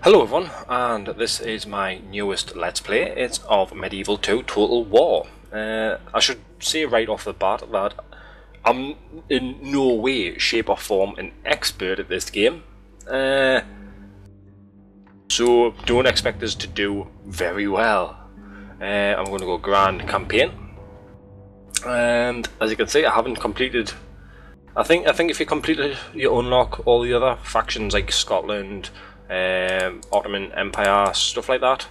Hello everyone, and this is my newest Let's Play. It's of Medieval 2 Total War. I should say right off the bat that I'm in no way, shape or form an expert at this game. So don't expect us to do very well. I'm going to go Grand Campaign. And as you can see, I haven't completed... I think if you complete it, you unlock all the other factions like Scotland, Ottoman Empire, stuff like that.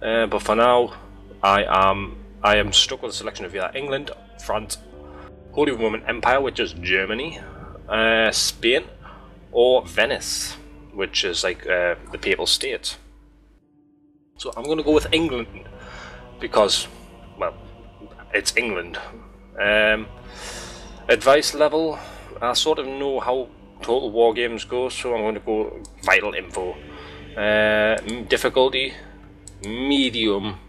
But for now, I am stuck with a selection of either England, France, Holy Roman Empire, which is Germany, Spain, or Venice, which is like the Papal State. So I'm going to go with England because, well, it's England. Advice level, I sort of know how Total War games go, so I'm going to go vital info. Difficulty medium,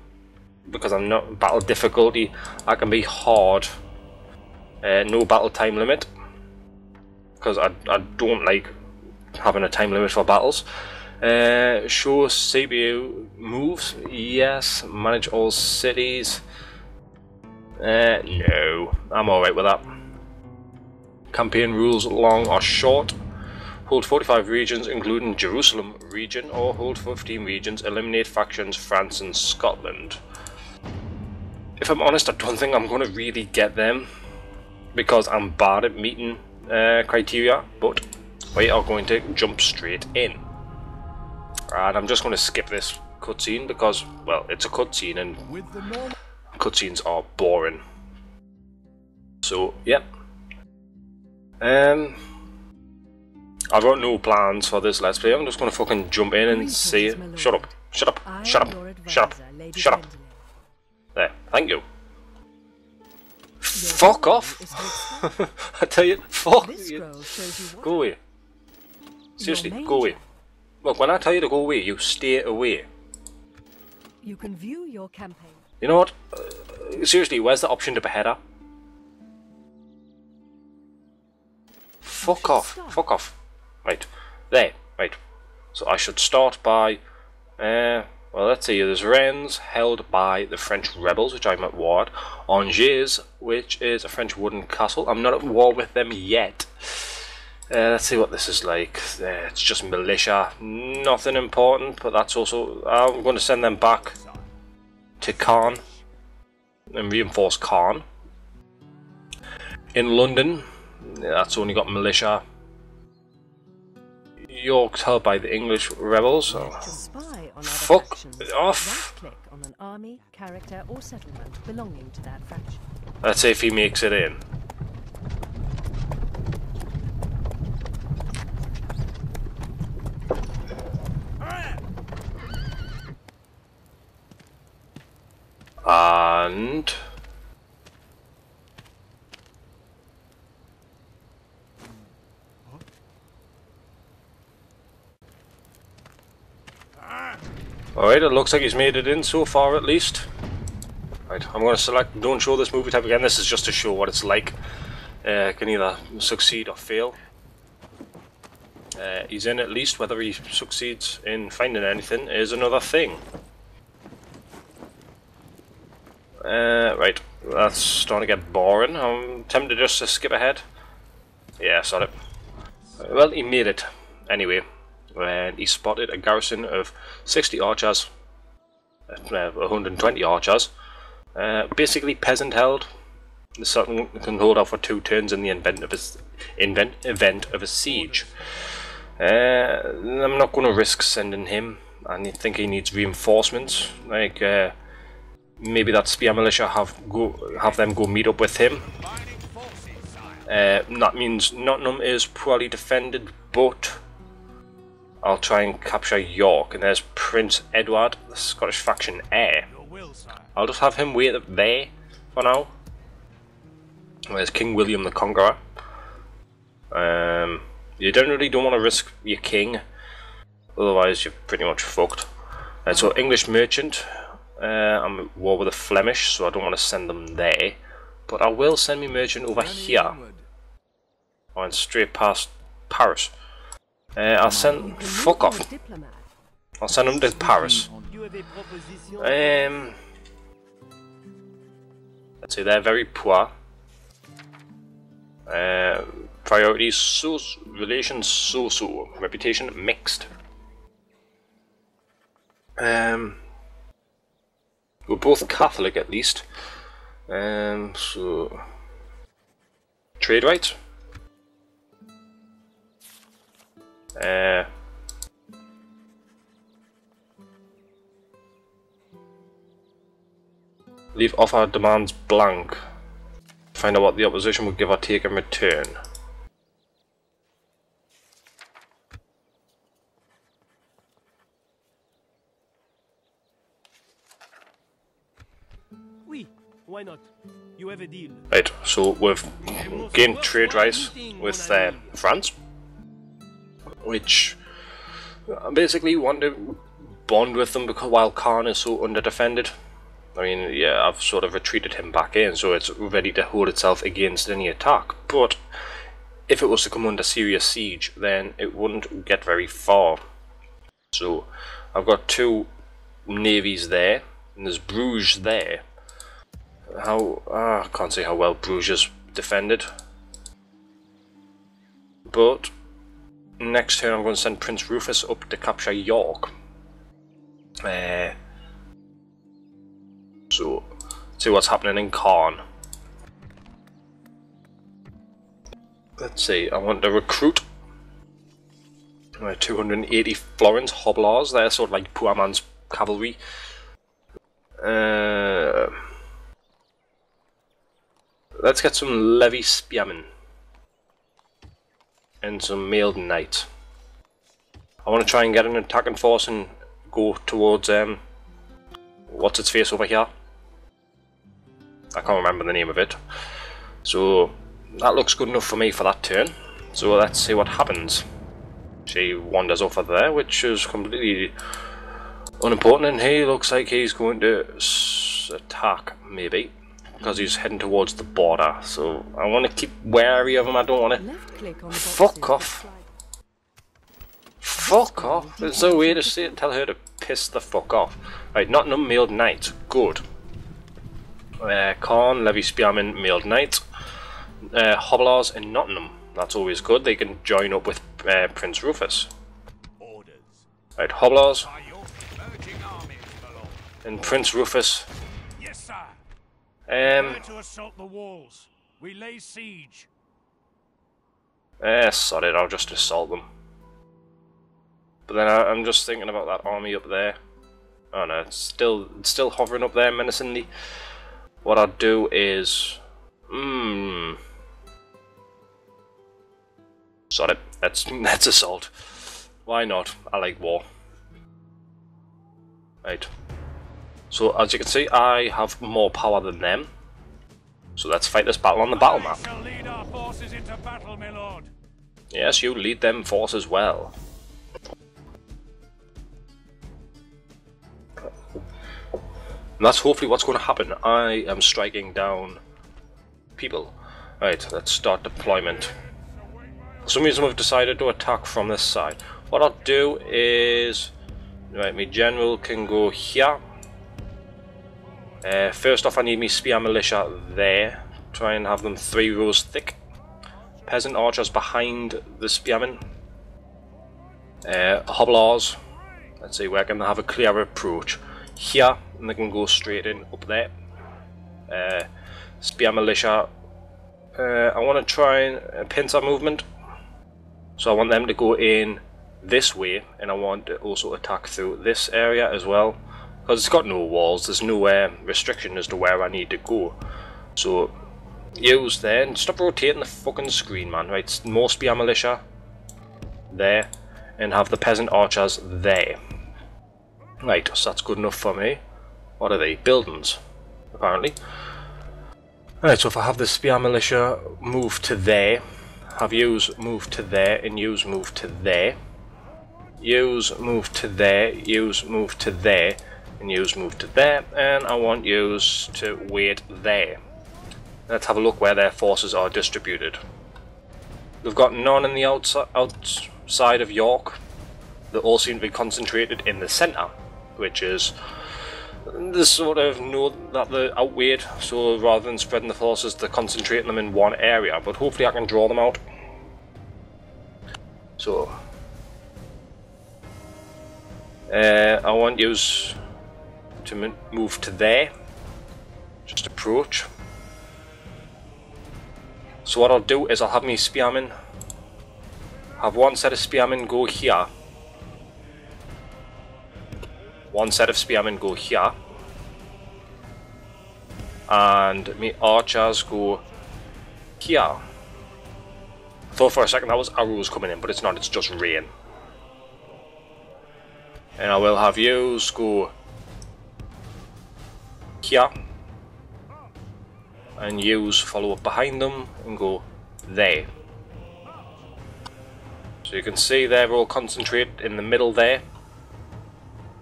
because I'm not battle difficulty. I can be hard. No battle time limit, because I don't like having a time limit for battles. Show CPU moves, yes. Manage all cities, no, I'm alright with that. Campaign rules, long or short. Hold 45 regions including Jerusalem region, or hold 15 regions, eliminate factions France and Scotland. If I'm honest, I don't think I'm going to really get them because I'm bad at meeting criteria, but we are going to jump straight in. And I'm just going to skip this cutscene because, well, it's a cutscene and cutscenes are boring. So, yep. I've got no plans for this Let's Play. I'm just going to fucking jump in and see it. Shut up. Shut up. Shut up. Shut up. Shut up. There. Thank you. Fuck off. I tell you, fuck you. Go away. Seriously, go away. Look, when I tell you to go away, you stay away. You can view your campaign. You know what? Seriously, where's the option to behead her? Fuck off. Fuck off. Right. There. Right. So I should start by... well, let's see. There's Rennes, held by the French rebels, which I'm at war at. Angers, which is a French wooden castle. I'm not at war with them yet. Let's see what this is like. It's just militia. Nothing important, but that's also... I'm going to send them back to Caen and reinforce Caen. In London... that's only got militia. York's held by the English rebels. So fuck off. Right-click on an army, character, or settlement belonging to that faction. Let's see if he makes it in. And alright, it looks like he's made it in so far at least. Right, I'm going to select don't show this movie type again. This is just to show what it's like. Can either succeed or fail. He's in at least. Whether he succeeds in finding anything is another thing. Right, that's starting to get boring. I'm tempted just to skip ahead. Yeah, sorry. Well, he made it anyway. And he spotted a garrison of 60 archers, 120 archers, basically peasant held. The Sultan can hold out for 2 turns in the event of a siege. I'm not going to risk sending him. I think he needs reinforcements. Like maybe that spear militia have them go meet up with him. That means Nottingham is poorly defended, but I'll try and capture York, and there's Prince Edward, the Scottish faction heir. I'll just have him wait up there for now. Where's King William the Conqueror? You generally don't want to risk your king, otherwise you're pretty much fucked. And so English merchant, I'm at war with the Flemish, so I don't want to send them there. But I will send me merchant over here. I went straight past Paris. I'll send... Fuck off. I'll send them to Paris. Let's say they're very poor. Priorities, relations so-so. Reputation mixed. We're both Catholic at least. So trade rights. Leave offer demands blank. Find out what the opposition would give or take in return. Oui, why not? You have a deal. Right, so we've gained trade rights with France, which basically want to bond with them because while Khan is so underdefended. I mean, yeah, I've sort of retreated him back in, so it's ready to hold itself against any attack. But if it was to come under serious siege, then it wouldn't get very far. So I've got two navies there, and there's Bruges there. I can't say how well Bruges is defended. But next turn I'm going to send Prince Rufus up to capture York. So, see what's happening in Caen. Let's see, I want to recruit 280 Florence Hobblars. They're sort of like poor man's cavalry. Let's get some Levy Spearmen and some Mailed Knights. I want to try and get an attacking force and go towards what's its face over here? I can't remember the name of it. So that looks good enough for me for that turn. So let's see what happens. She wanders over there, which is completely unimportant, and he looks like he's going to attack, maybe, because he's heading towards the border. So I want to keep wary of him. I don't want to. Fuck off. Fuck off. There's no way to say it. Tell her to piss the fuck off. Right, Nottingham Mailed Knight. Good. Caen, Levy Spearmen, Mailed Knight. Hobblars in Nottingham. That's always good. They can join up with Prince Rufus. Right, Hobblars. And Prince Rufus. Yes, sir. To assault the walls. We lay siege. Sod it, I'll just assault them. But then I'm just thinking about that army up there. Oh no, it's still hovering up there menacingly. What I'll do is... Sod it, let's assault. Why not? I like war. Right. So as you can see, I have more power than them. So let's fight this battle on the battle map. Lead our forces into battle, my lord. Yes, you lead them forces well. And that's hopefully what's going to happen. I am striking down people. Right, let's start deployment. For some reason we've decided to attack from this side. What I'll do is... Right, my general can go here. First off I need my spear militia there. Try and have them 3 rows thick. Peasant archers behind the spearmen. Hobblars. Let's see where can they have a clear approach. Here, and they can go straight in up there. Spear militia. I want to try and pincer movement. So I want them to go in this way, and I want to also attack through this area as well. Because it's got no walls, there's no restriction as to where I need to go. So, use there, and stop rotating the fucking screen, man. Right, more spear militia there, and have the peasant archers there. Right, so that's good enough for me. What are they? Buildings, apparently. Right, so if I have the spear militia move to there, have use move to there, and use move to there, use move to there, use move to there, and use move to there, and I want use to wait there. Let's have a look where their forces are distributed. We've got none in the outside of York. they all seem to be concentrated in the centre, which is they sort of know that they're outweighed, so rather than spreading the forces, they're concentrating them in one area. But hopefully I can draw them out. So I want you to move to there, just approach. So what I'll do is I'll have me spearmen, have one set of spearmen go here, one set of spearmen go here, and me archers go here. I thought for a second that was arrows coming in, but it's not, it's just rain. And I will have yous go here, and yous follow up behind them and go there. So you can see they're all concentrated in the middle there.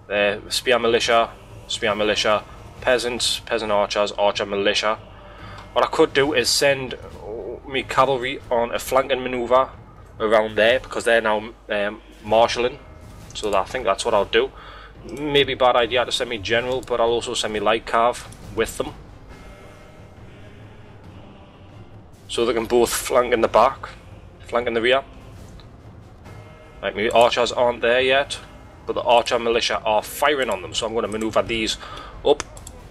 They're spear militia, peasants, peasant archers, archer militia. What I could do is send me cavalry on a flanking manoeuvre around there, because they're now marshalling. So I think that's what I'll do. Maybe bad idea to send me general, but I'll also send me light cav with them, so they can both flank in the back, flank in the rear. Right, my archers aren't there yet, but the archer militia are firing on them, so I'm going to manoeuvre these up,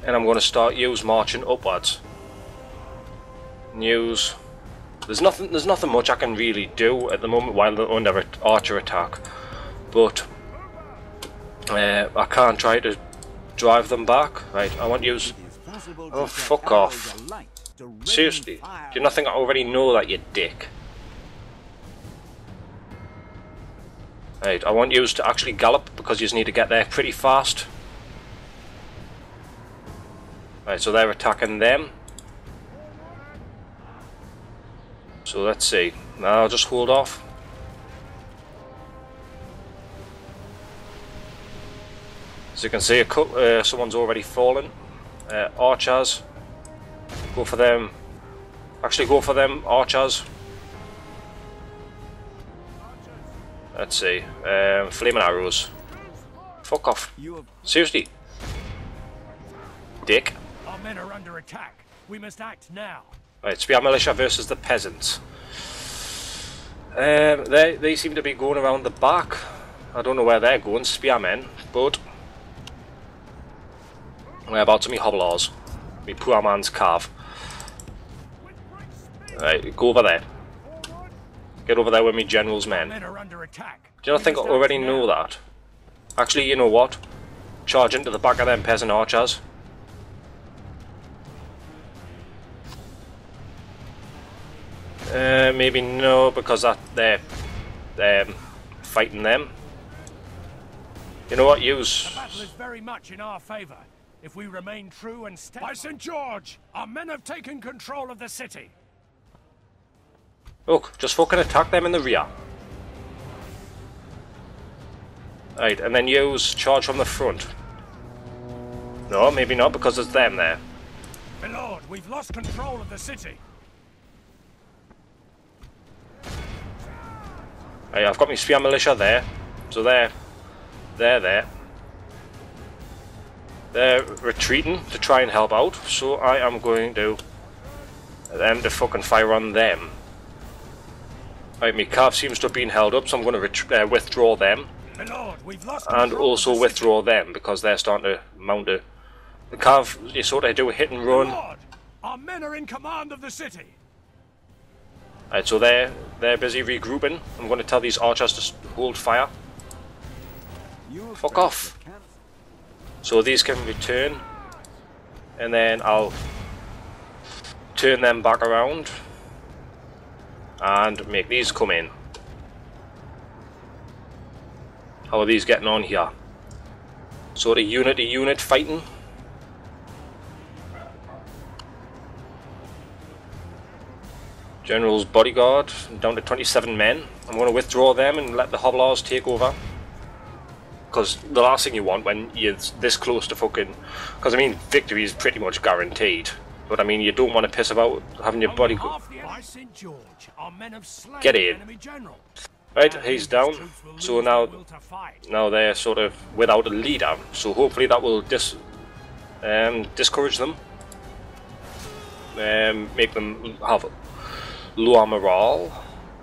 and I'm going to start yous marching upwards. News. There's nothing much I can really do at the moment while they're under archer attack, but I can try to drive them back. Right, I want yous. Oh, fuck off. Seriously, do you not think I already know that, you dick? Right, I want yous to actually gallop, because yous need to get there pretty fast. Right, so they're attacking them. So let's see. Now I'll just hold off. As you can see, someone's already fallen. Archers. Go for them. Actually, go for them, archers. Let's see. Flaming arrows. Fuck off. Seriously. Dick. Our men are under attack. We must act now. Right, spear militia versus the peasants. They seem to be going around the back. I don't know where they're going, spearmen, but whereabouts are me hobblers? Me poor man's calf. Right, go over there. Get over there with me general's men. Men are under attack. Do you not think I already know that? Actually, you know what? Charge into the back of them peasant archers. Maybe no, because they're fighting them. You know what? Use. The battle is very much in our favour if we remain true and steady. By St. George, our men have taken control of the city. Look, just fucking attack them in the rear. Right, and then use charge from the front. No, maybe not, because it's them there. My lord, we've lost control of the city. Right, I've got my spear militia there, so they're there. They're retreating to try and help out, so I am going to them to fucking fire on them. Right, my calf seems to have been held up, so I'm going to withdraw them. My lord, we've lost and also withdraw them, because they're starting to mount a... The calf, you sort of do a hit and run. Lord, our men are in command of the city. Right, so they're busy regrouping. I'm going to tell these archers to hold fire. Fuck off. So these can return, and then I'll turn them back around and make these come in. How are these getting on here? Sort of unit to unit fighting. General's bodyguard down to 27 men. I'm going to withdraw them and let the hobblers take over. Because the last thing you want when you're this close to fucking... Because I mean, victory is pretty much guaranteed. But I mean, you don't want to piss about having your bodyguard... By St. George, our men have slain Get in. enemy general. Right, he's down. So now they're sort of without a leader. So hopefully that will discourage them. Make them have lower morale.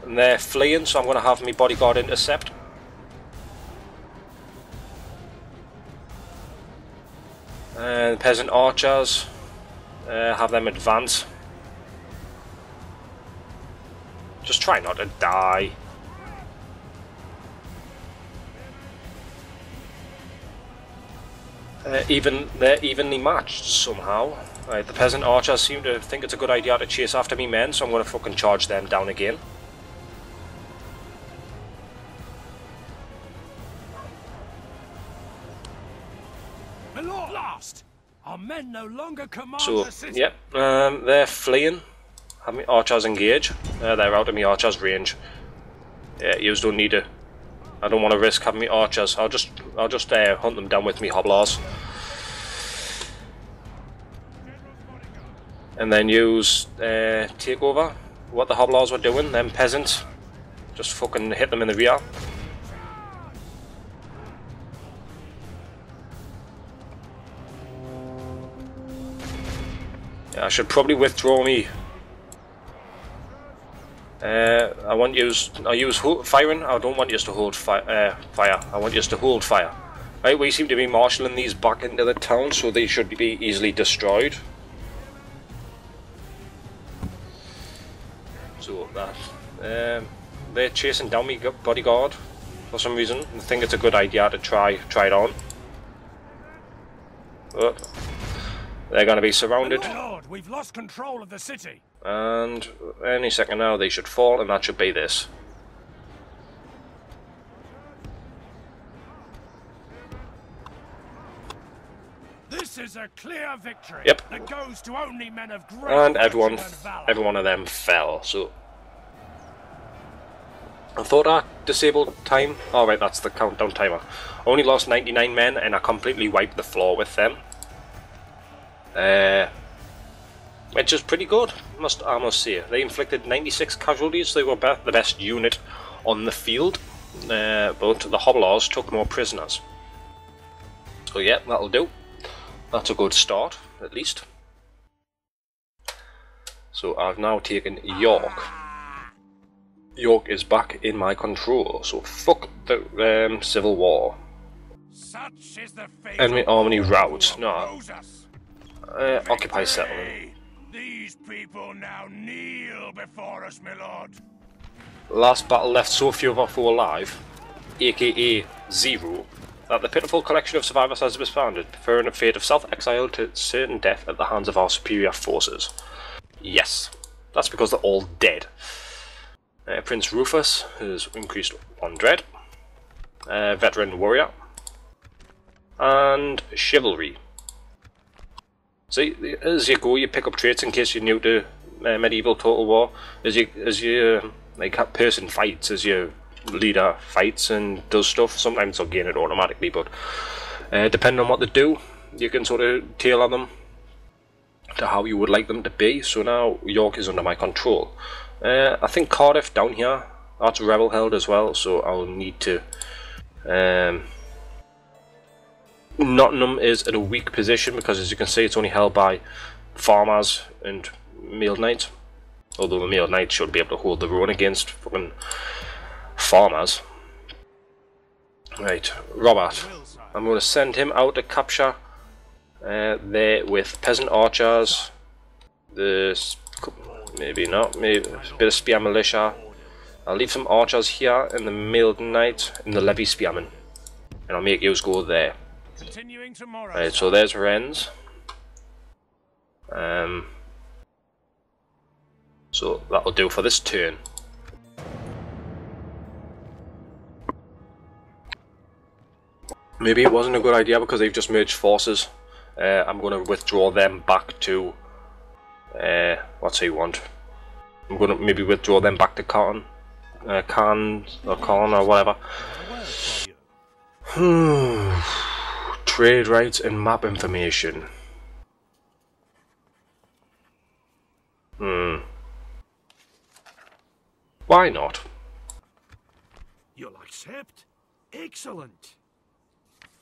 And they're fleeing, so I'm going to have my bodyguard intercept. And peasant archers, have them advance. Just try not to die. They're evenly matched somehow. Right, the peasant archers seem to think it's a good idea to chase after me men, so I'm going to fucking charge them down again. My lord, last. Our men no longer command the city. Yep, they're fleeing. Have me archers engage. They're out of me archers range. Yeah, you don't need to. I don't want to risk having me archers. I'll just hunt them down with me hobblers. And then use takeover. What the hobblers were doing, them peasants. Just fucking hit them in the rear. Yeah, I should probably withdraw me. I'll use firing. I don't want you to hold fire. I want you to hold fire. Right, we seem to be marshalling these back into the town, so they should be easily destroyed. So that they're chasing down me bodyguard for some reason. I think it's a good idea to try it on. But they're going to be surrounded. Lord, we've lost control of the city. And any second now they should fall, and that should be this. This is a clear victory. Yep. That goes to only men of great And virtue and valor. every one of them fell. So I thought I disabled time. Oh right, that's the countdown timer. Only lost 99 men, and I completely wiped the floor with them. Which is pretty good, I must say. They inflicted 96 casualties. They were the best unit on the field, but the hobblers took more prisoners. So yeah, that'll do. That's a good start, at least. So I've now taken York. York is back in my control, so fuck the Civil War. Such is the fate Enemy of army all rout. who No. oppose us. Occupy settlement. These people now kneel before us, my lord. Last battle left so few of our foe alive, aka zero, that the pitiful collection of survivors has disbanded, preferring a fate of self-exile to certain death at the hands of our superior forces. Yes, that's because they're all dead. Prince Rufus has increased 1 dread, veteran warrior, and chivalry. See, as you go, you pick up traits in case you're new to medieval Total War. As you like person fights, as your leader fights and does stuff. Sometimes they'll gain it automatically, but depending on what they do, you can sort of tailor them to how you would like them to be. So now York is under my control. I think Cardiff down here, that's rebel held as well, so I'll need to. Nottingham is at a weak position because, as you can see, it's only held by farmers and mailed knights. Although the mailed knights should be able to hold their own against fucking farmers. Right, Robert. I'm going to send him out to capture there with peasant archers. Maybe not. Maybe a bit of spear militia. I'll leave some archers here and the mailed knight and the levy spearmen, and I'll make yours go there. Continuing tomorrow. Right, so there's Rennes. So that'll do for this turn. Maybe it wasn't a good idea because they've just merged forces. I'm going to withdraw them back to what's he want? I'm going to maybe withdraw them back to Caen or whatever. Trade rights and map information. Why not? accept? Excellent.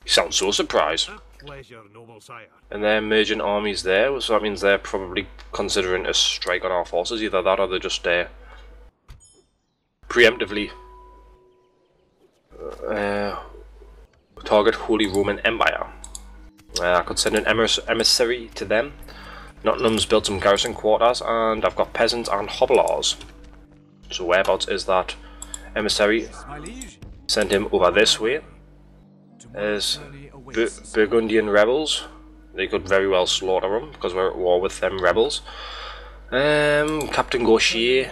You sound so surprised. A pleasure, noble sire. And they're merging armies there, so that means they're probably considering a strike on our forces. Either that or they're just preemptively target Holy Roman Empire. I could send an emissary to them. Nottingham's built some garrison quarters, and I've got peasants and hobblers. So whereabouts is that emissary? Send him over this way. There's Burgundian rebels. They could very well slaughter them because we're at war with them rebels. Captain Gauchier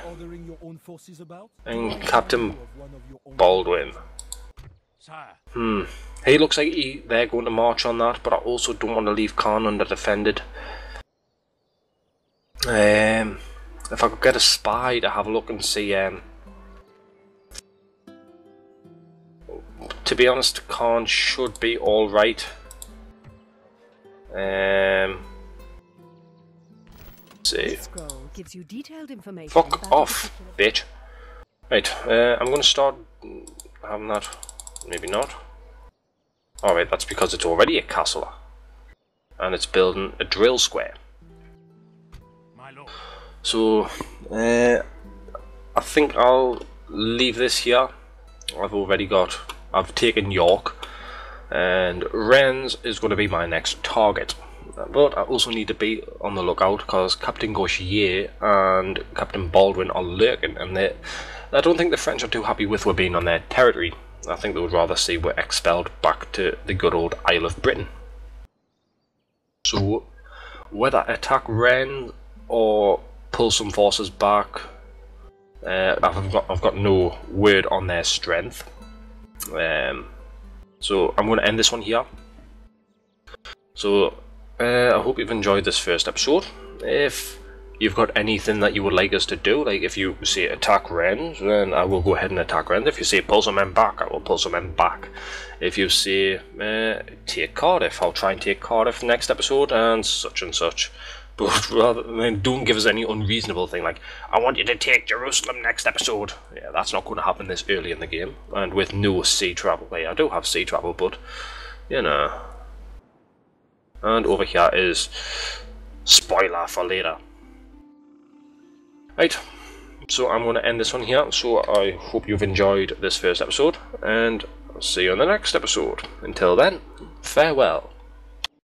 and Captain Baldwin. He looks like they're going to march on that, but I also don't want to leave Caen undefended. If I could get a spy to have a look and see, to be honest, Caen should be alright. Let's see. Gives you detailed information. Fuck off, bitch. Right, I'm gonna start having that. Maybe not. Alright, that's because it's already a castle. And it's building a drill square. So, I think I'll leave this here. I've taken York, and Rennes is going to be my next target. But I also need to be on the lookout because Captain Gauchier and Captain Baldwin are lurking, and I don't think the French are too happy with we're being on their territory. I think they would rather see we're expelled back to the good old Isle of Britain. So, whether attack Rennes or pull some forces back, I've got no word on their strength. So I'm going to end this one here. So I hope you've enjoyed this first episode. If you've got anything that you would like us to do, like if you say attack Rennes, then I will go ahead and attack Rennes. If you say pull some men back, I will pull some men back. If you say take Cardiff, I'll try and take Cardiff next episode, and such. But rather than don't give us any unreasonable thing like, I want you to take Jerusalem next episode. Yeah, that's not going to happen this early in the game, and with no sea travel. Like, I do have sea travel, but you know. And over here is spoiler for later. Right, so I'm going to end this one here. So I hope you've enjoyed this first episode, and I'll see you in the next episode. Until then, farewell.